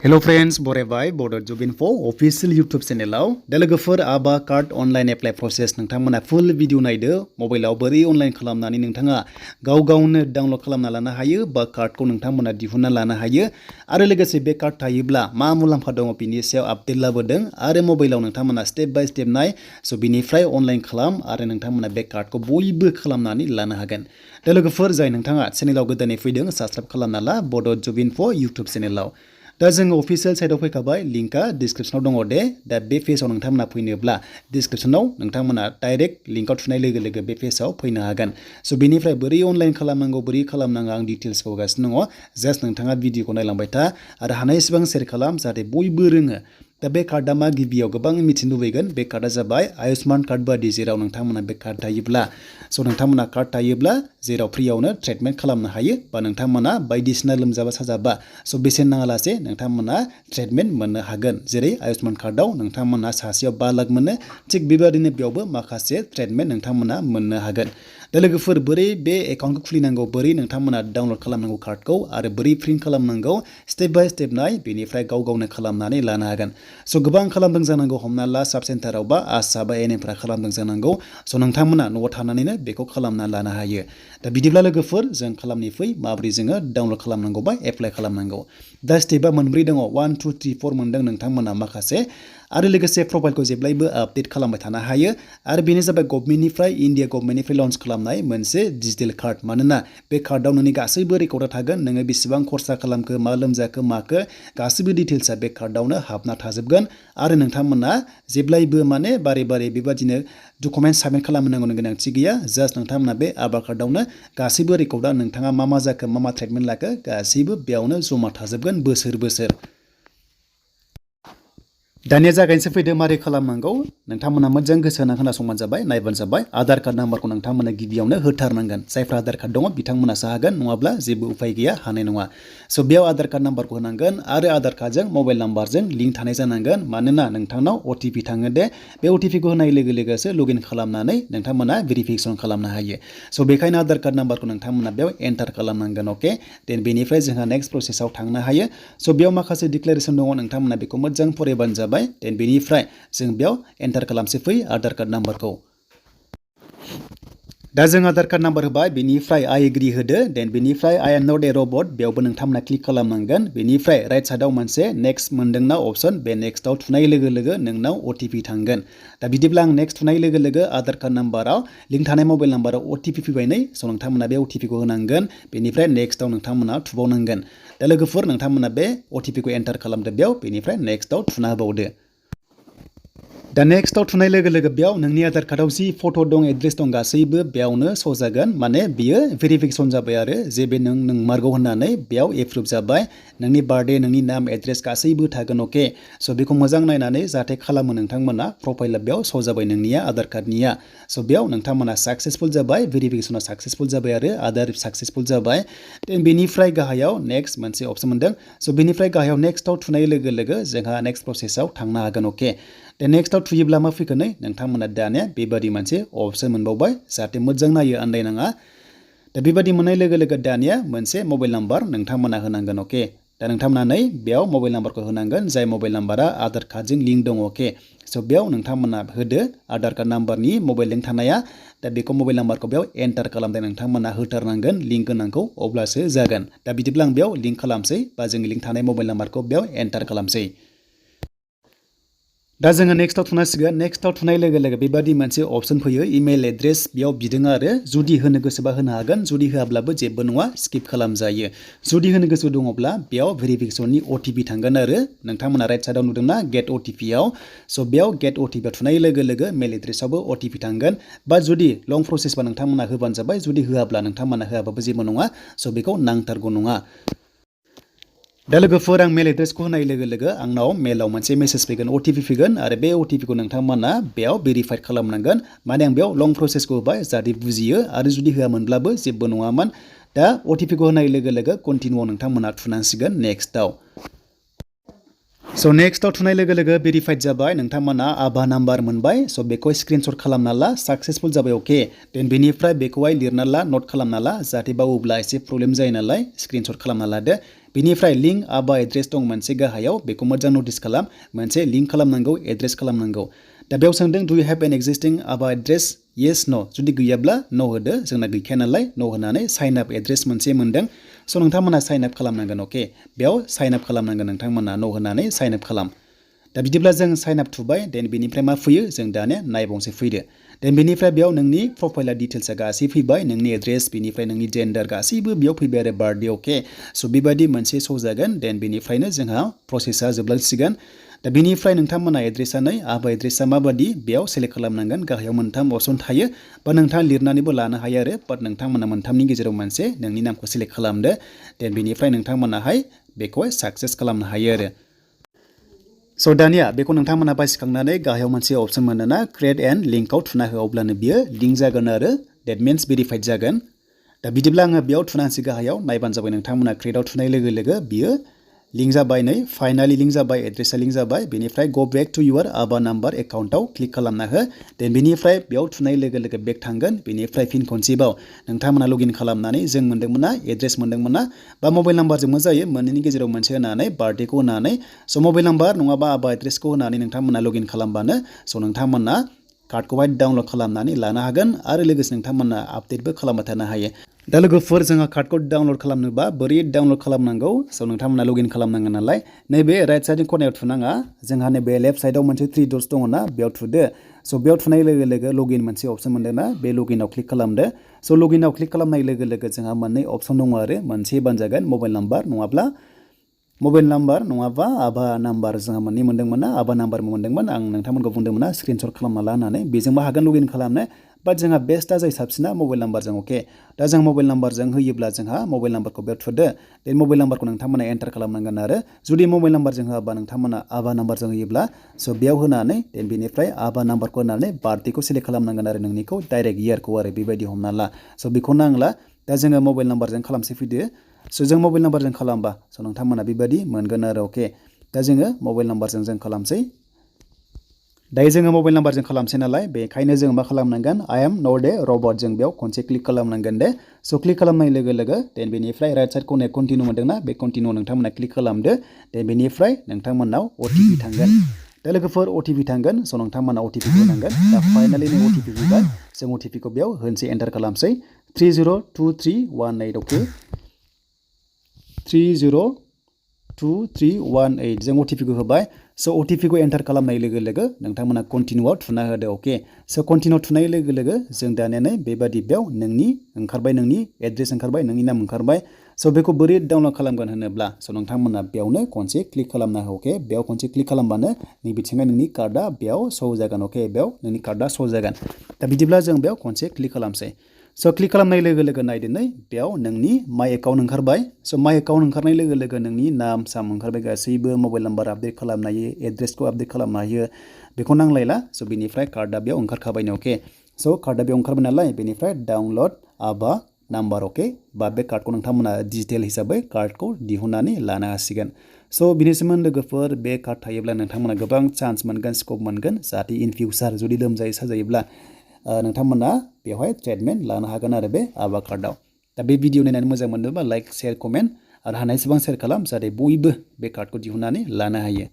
Hello friends, बरायबाय Bodo Jobinfo official YouTube channelaव दा लोगोफोर ABHA card online apply process नोंथांमोना फुल video नायदो मबाइलाव बोरै अनलाइन खालामनानै नोंथाङा गावनो डाउनलड खालामना लानो हायो बा कार्डखौ नोंथांमोना दिहुनना लानो हायो आरो लोगोसे बे कार्ड थायोब्ला मा मुलाम्फा दङ बिनि सायाव आपडेट लाबोदों आरो मबाइलाव नोंथांमोना स्टेप बाय स्टेप नाय स' बिनिफ्राय अनलाइन खालाम आरो नोंथांमोना बे कार्डखौ बयबो खालामनानै लानो हागोन दा लोगोफोर जाय नोंथाङा चेनेलाव गोदानै फैदों साबस्क्राइब खालामना ला Bodo Jobinfo YouTube चेनेलाव दा जों अफिसियेल साइटआव फैखाबाय लिंकआ डिसक्रिप्शनाव दङ दे दा बे पेजआव नोंथांमोना फैनोब्ला डिसक्रिप्शनाव नोंथांमोना डाइरेक्ट लिंकआव थुनाय लोगो लोगो बे पेजआव फैनो हागोन स' बेनिफ्राय बोरै अनलाइन खालामनांगौ बोरै खालामनाङा आं डिटेल्सखौ होगासिनो दङ जास्ट नोंथाङा भिडिअखौ नायलांबाय था आरो हानायसेबां शेयार खालाम जाहाथे बयबो रोङो दा बे कार्डआ मा गिबियाव गोबां मिथिनो लुबैगोन बे कार्डआ जाबाय आयुष्मान कार्ड बादि जेराव नोंथांमोना बे कार्ड थायोब्ला स' नोंथांमोना कार्ड थायोब्ला जेराव फ्रियावनो ट्रिटमेन्ट खालामनो हायो बा नोंथांमोना बायदिसिना लोमजाबा साजाबा स' बेसेन नाङालासे नोंथांमोना ट्रिटमेन्ट मोननो हागोन जेरै आयुष्मान कार्डआव नोंथांमोना सासेयाव 5 लाख मोनो थिग बेबादिनो बेयावबो माखासे ट्रिटमेन्ट नोंथांमोना मोननो हागोन दा लोगोफोर बोरै बे एकाउन्टखौ खुलिनांगौ बोरै नोंथांमोना डाउनलड खालामनांगौ कार्डखौ आरो बोरै प्रिन्ट खालामनांगौ स्टेप बाय स्टेप नाय बेनिफ्राय गावनो खालामनानै लानो हागोन स' गोबां खालामदों जानांगौ हमना ला साब सेन्टाराव बा आसा बा एनएमफ्रा खालामदों जानांगौ स' नोंथांमोना न'आव थानानैनो बेखौ खालामना लानो हायो दा बिदिब्ला लोगोफोर जों खालामनि फै माबोरै जोङो डाउनलड खालामनांगौ बा एप्लाइ खालामनांगौ दा स्टेपआ मोनब्रै दङ 1 2 3 4 मोनदों नोंथांमोना माखासे आरो लोगोसे प्रफाइलखौ जेब्लायबो आपडेट खालामबाय थानो हायो आरो बेनो जाबाय गभर्नमेन्टनिफ्राय इन्डिया गभर्नमेन्टनिफ्राय लन्च खालामनाय मोनसे डिजिटेल कार्ड मानोना बे कार्डआव नोंनि गासैबो रेकर्डआ थागोन नोङो बेसेबां खरसा खालामखो मा लोमजाखो माखो गासैबो डिटेल्सआ बे कार्डआवनो हाबना थाजोबगोन आरो नोंथांमोना जेब्लायबो माने बारे बेबादिनो डकुमेन्ट साबमिट खालामनांगौनि गोनांथि गैया जास्ट नोंथांमोना बे आधार कार्डआवनो गासैबो रेकर्डआ नोंथाङा मा जाखो मा ट्रिटमेन्ट लाखो गासैबो बेयावनो जमा थाजोबगोन बोसोर दानिया जागायनोसै फैदो मारै खालामनांगौ नोंथांमोना मोजां गोसो होना खोनासंबानो जाबाय नायबानो जाबाय आधार कार्ड नाम्बारखौ नोंथांमोना गिबियावनो होथारनांगोन जायफ्रा आधार कार्ड दङ बिथांमोनासो हागोन नङाब्ला जेबो उफाय गैया हानाय नङा स' बेयाव आधार कार्ड नाम्बारखौ होनांगोन आरो आधार कार्डजों मबाइल नाम्बारजों लिंक थानाय जानांगोन मानोना नोंथांनाव अटिपि थाङो दे बे अटिपिखौ होनाय लोगो लोगोसो लगइन खालामनानै नोंथांमोना भेरिफिकेसन खालामनो हायो स' बेखायनो आधार कार्ड नाम्बारखौ नोंथांमोना बेयाव एन्टार खालामनांगोन अके देन बेनिफ्राय जोंहा नेक्स्ट प्रसेसआव थांनो हायो स' बेयाव माखासे डिक्लेरेसन दङ नोंथांमोना बेखौ मोजां फरायबानो जाबाय देन बेनिफ्राय जों बेयाव एन्टार खालामसै फै आधार कार्ड नाम्बारखौ दा जों आधार कार्ड नाम्बार होबाय बेनिफ्राय आइ एग्रि होदो देन बेनिफ्राय आइ एम नट ए रबट बेयावबो नोंथांमोना क्लिक खालामनांगोन बेनिफ्राय राइट साइडआव मोनसे नेक्स्ट मोनदोंना अपसन बे नेक्स्टआव थुनाय लोगो लोगो नोंनाव अटिपि थांगोन दा बिदिब्ला आं नेक्स्ट थुनाय लोगो लोगो आधार कार्ड नाम्बाराव लिंक थानाय मबाइल नाम्बाराव अटिपि फैबाय नै स' नोंथांमोना बे अटिपिखौ होनांगोन बेनिफ्राय नेक्स्टआव नोंथांमोना थुबावनांगोन दा लोगोफोर नोंथांमोना बे अटिपिखौ एन्टार खालामदो बेयाव बेनिफ्राय नेक्स्टआव थुना होबावदो दा नेक्स्टआव थुनाय लोगो लोगो बेयाव नोंनि आधार कार्डआव जि फट' दं एड्रेस दं गासैबो बेयावनो श' जागोन माने बियो भेरिफिकेसन जाबाय आरो जे बे नोंमारगौ होननानै बेयाव एप्रुभ जाबाय नोंनि बार्थडे नोंनि नाम एड्रेस गासैबो थागोन अके स' बेखौ मोजां नायनानै जाहाथे खालामो नोंथांमोना प्रफाइला बेयाव श' जाबाय नोंनिया आधार कार्डनिया स' बेयाव नोंथांमोना साक्सेसफुल जाबाय भेरिफिकेसना साक्सेसफुल जाबाय आरो आधार साक्सेसफुल जाबाय देन बेनिफ्राय गाहायाव नेक्स्ट मोनसे अपसन मोनदों स' बेनिफ्राय गाहायाव नेक्स्टआव थुनाय लोगो लोगो जोंहा नेक्स्ट प्रसेसआव थांनो हागोन अके दा नेक्स्टआव थुयोब्ला मा फैगोन नै नोंथांमोना दानिया बेबादि मोनसे अपसन मोनबावबाय जाहाथे मोजां नायो आन्दायनाङा दा बेबादि मोननाय लोगो लोगो दानिया मोनसे मबाइल नाम्बार नोंथांमोना होनांगोन अके दा नोंथांमोना नै बेयाव मबाइल नाम्बारखौ होनांगोन जाय मबाइल नाम्बारा आधार कार्डजों लिंक दङ अके स' बेयाव नोंथांमोना होदो आधार कार्ड नाम्बारनि मबाइल लिंक थानाया दा बेखौ मबाइल नाम्बारखौ बेयाव एन्टार खालामदो नोंथांमोना होथारनांगोन लिंक गोनांखौ अब्लासो जागोन दा बिदिब्ला आं बेयाव लिंक खालामसै बा जों लिंक थानाय मबाइल नाम्बारखौ बेयाव एन्टार खालामसै दा जोङो नेक्स्टआव थुनांसिगोन नेक्स्टआव थुनाय लोगो लोगो बेबादि मोनसे अपसन फैयो इमेल एड्रेस बेयाव बिदों आरो जुदि होनो गोसोबा होनो हागोन जुदि होआब्लाबो जेबो नङा स्किप खालामजायो जुदि होनो गोसो दङब्ला बेयाव भेरिफिकेसननि अटिपि थांगोन आरो नोंथांमोना राइट साइडआव नुदोंना गेट अटिपिआव स' बेयाव गेट अटिपिआव थुनाय लोगो लोगो मेल एड्रेसावबो अटिपि थांगोन बा जुदि लं प्रसेसबा नोंथांमोना होबानो जाबाय जुदि होआब्ला नोंथांमोना होआबाबो जेबो नङा स' बेखौ नांथारगौ नङा दा लोगोफोर आं मेल एड्रेसखौ होनाय लोगो लोगो आंनाव मेलाव मोनसे मेसेज फैगोन अटिपि फैगोन आरो बे अटिपिखौ नोंथांमोना बेयाव भेरिफाइड खालामनांगोन माने आं बेयाव लं प्रसेसखौ होबाय जाहाथे बुजियो आरो जुदि होआमोनब्लाबो जेबो नङामोन दा अटिपिखौ होनाय लोगो लोगो कन्टिनिउआव नोंथांमोना थुनांसिगोन नेक्स्टआव स' नेक्स्टआव थुनाय लोगो लोगो भेरिफाइड जाबाय नोंथांमोना आभा नाम्बार मोनबाय स' बेखौ स्क्रिनशट खालामना ला साक्सेसफुल जाबाय अके देन बेनिफ्राय बेखौहाय लिरना ला नट खालामना ला जाहाथे बावोब्ला एसे प्रब्लेम जायो नालाय स्क्रिनशट खालामना लादो बेनिफ्राय लिंक आबा एड्रेस दं मोनसे गाहायाव बेखौ मोजां नोटिस खालाम मोनसे लिंक खालामनांगौ एड्रेस खालामनांगौ दा बेयाव सोंदों डु यु हेभ एन एक्जिस्टिं आबा एड्रेस येस नो जुदि गैयाब्ला नो होदो जोंना गैखाया नालाय नो होनानै साइन आप एड्रेस मोनसे मोनदों स' नोंथांमोना साइन आप खालामनांगोन अके बेयाव साइन आप खालामनांगोन नोंथांमोना नो होनानै साइन आप खालाम दा बिदिब्ला जों साइन आप थुबाय देन बेनिफ्राय मा फैयो जों दानिया नायबावनोसै फैदो देन बेनिफ्राय बेयाव नोंनि प्रफाइला डिटेल्सआ गासै फैबाय नोंनि एड्रेस बेनिफ्राय नोंनि जेन्डार गासैबो बेयाव फैबाय आरो बार्थडे अके स' बेबायदि मोनसे श' जागोन देन बेनिफ्रायनो जोंहा प्रसेसा जोबलांसिगोन दा बेनिफ्राय नोंथांमोना एड्रेसा नै आबा एड्रेसा माबादि बेयाव सेलेक्ट खालामनांगोन गाहायाव मोनथाम अपसन थायो बा नोंथाङा लिरनानैबो लानो हायो आरो बाट नोंथांमोना मोनथामनि गेजेराव मोनसे नोंनि नामखौ सेलेक्ट खालामदो देन बेनिफ्राय नोंथांमोनाहाय बेखौहाय साक्सेस खालामनो हायो आरो स' दानिया बेखौ नोंथांमोना बासिखांनानै गाहायाव मोनसे अपसन मोनोना क्रिएट एन्ड लिंकआव थुना हो अब्लानो बियो लिंक जागोन आरो देट मिन्स भेरिफाइड जागोन दा बिदिब्ला आङो बेयाव थुना होनोसै गाहायाव नायबानो जाबाय नोंथांमोना क्रिएटआव थुनाय लोगो लोगो बियो लिंक जाबाय नै फाइनालि लिंक जाबाय एड्रेसा लिंक जाबाय बेनिफ्राय गो बेक टु युवर आबा नाम्बार एकाउन्टआव क्लिक खालामना हो देन बेनिफ्राय बेयाव थुनाय लोगो लोगो बेक थांगोन बेनिफ्राय फिन खनसेबाव नोंथांमोना लगइन खालामनानै जों मोन्दोंमोन ना एड्रेस मोन्दोंमोन ना बा मबाइल नाम्बारजोंबो जायो मोननैनि गेजेराव मोनसे होनानै बार्थडेखौ होनानै स' मबाइल नाम्बार नङाबा आबा एड्रेसखौ होनानै नोंथांमोना लगइन खालामबानो स' नोंथांमोना कार्डखौहाय डाउनलड खालामनानै लानो हागोन आरो लोगोसे नोंथांमोना आपडेटबो खालामबाय थानो हायो दा लोगोफोर जोंहा कार्डखौ डाउनलड खालामनोबा बोरै डाउनलड खालामनांगौ स' नोंथांमोना लगइन खालामनांगोन नालाय नैबे राइट साइडनि खनायाव थुनाङा जोंहा नैबे लेफ्ट साइडआव मोनसे 3 डट्स दङ ना बेयाव थुदो स' बेयाव थुनाय लोगो लोगो लगइन मोनसे अपसन मोनदों ना बे लगइनाव क्लिक खालामदो स' लगइनाव क्लिक खालामनाय लोगो लोगो जोंहा मोननै अपसन दङ आरो मोनसे बानजागोन मबाइल नाम्बार नङाबा आबा नाम्बार जोंहा मोननै मोनदोंमोन ना आबा नाम्बारबो मोनदोंमोन आं नोंथांमोनखौ बुंदोंमोन ना स्क्रिनशट खालामना ला होननानै बेजोंबो हागोन लगइन खालामनो बाट जोंहा बेस्टआ जायो साबसिना मबाइल नाम्बारजों अके दा जों मबाइल नाम्बारजों होयोब्ला जोंहा मबाइल नाम्बारखौ बेयाव थुदो देन मबाइल नाम्बारखौ नोंथांमोना एन्टार खालामनांगोन आरो जुदि मबाइल नाम्बारजों होआबा नोंथांमोना आबा नाम्बारजों होयोब्ला स' बेयाव होनानै देन बेनिफ्राय आबा नाम्बारखौ होनानै बार्थडेखौ सेलेक्ट खालामनांगोन आरो नोंनिखौ डाइरेक्ट इयारखौ आरो बेबायदि हमना ला स' बेखौ नांला दा जोङो मबाइल नाम्बारजों खालामसै फैदो स' जों मबाइल नाम्बारजों खालामबा स' नोंथांमोना बेबायदि मोनगोन आरो अके दा जोङो मबाइल नाम्बारजों जों खालामसै दायो जोङो मबाइल नाम्बारजों खालामसै नालाय बेखायनो जों मा खालामनांगोन आइ एम नट ए रबट जों बेयाव खनसे क्लिक खालामनांगोन दे स' क्लिक खालामनाय लोगो लोगो देन बेनिफ्राय राइट साइड खनायाव कन्टिनिउ मोनदोंना बे कन्टिनिउ नोंथांमोना क्लिक खालामदो देन बेनिफ्राय नोंथांमोनाव अटिपि थांगोन दा लोगोफोर अटिपि थांगोन स' नोंथांमोना अटिपि होनांगोन दा फाइनालि नों अटिपि फैबाय जों अटिपिखौ बेयाव होनसै एन्टार खालामसै 302318 अके 302318 जों अटिपिखौ होबाय स' अटिपिखौ एन्टार खालामनाय लोगो लोगो नोंथांमोना कन्टिनिउआव थुना होदो अके स' कन्टिनिउ थुनाय लोगो लोगो जों दानिया नै बेबादि बेयाव नोंनि ओंखारबाय नोंनि एड्रेस ओंखारबाय नोंनि नाम ओंखारबाय स' बेखौ बोरै डाउनलड खालामगोन होनोब्ला स' नोंथांमोना बेयावनो खनसे क्लिक खालामना हो अके बेयाव खनसे क्लिक खालामबानो नैबेथिंहाय नोंनि कार्डआ बेयाव श' जागोन अके बेयाव नोंनि कार्डआ श' जागोन दा बिदिब्ला जों बेयाव खनसे क्लिक खालामसै स' क्लिक खालामनाय लोगो लोगो नायदो नै बेयाव नोंनि माइ एकाउन्ट ओंखारबाय स' माइ एकाउन्ट ओंखारनाय लोगो लोगो नोंनि नाम साम ओंखारबाय गासैबो मबाइल नाम्बार आपडेट खालामनो हायो एड्रेसखौ आपडेट खालामनो हायो बेखौ नांलायला स' बेनिफ्राय कार्डआ बेयाव ओंखारखाबायनो अके स' कार्डआ बेयाव ओंखारबाय नालाय बेनिफ्राय डाउनलड आबा नाम्बार अके बा बे कार्डखौ नोंथांमोना डिजिटेल हिसाबै कार्डखौ दिहुननानै लानो हासिगोन स' बिनिसिम लोगोफोर बे कार्ड थायोब्ला नोंथांमोना गोबां चान्स मोनगोन स्कप मोनगोन जाहाथे इन फिउचार जुदि लोमजायो साजायोब्ला नोंथांमोना बेवहाय ट्रिटमेन्ट लानो हागोन आरो बे आबा कार्डआव दा बे भिडिअ नायनानै मोजां मोनदोंबा लाइक शेयार कमेन्ट आरो हानायसेबां शेयार खालाम जाहाथे बयबो बे कार्डखौ दिहुननानै लानो हायो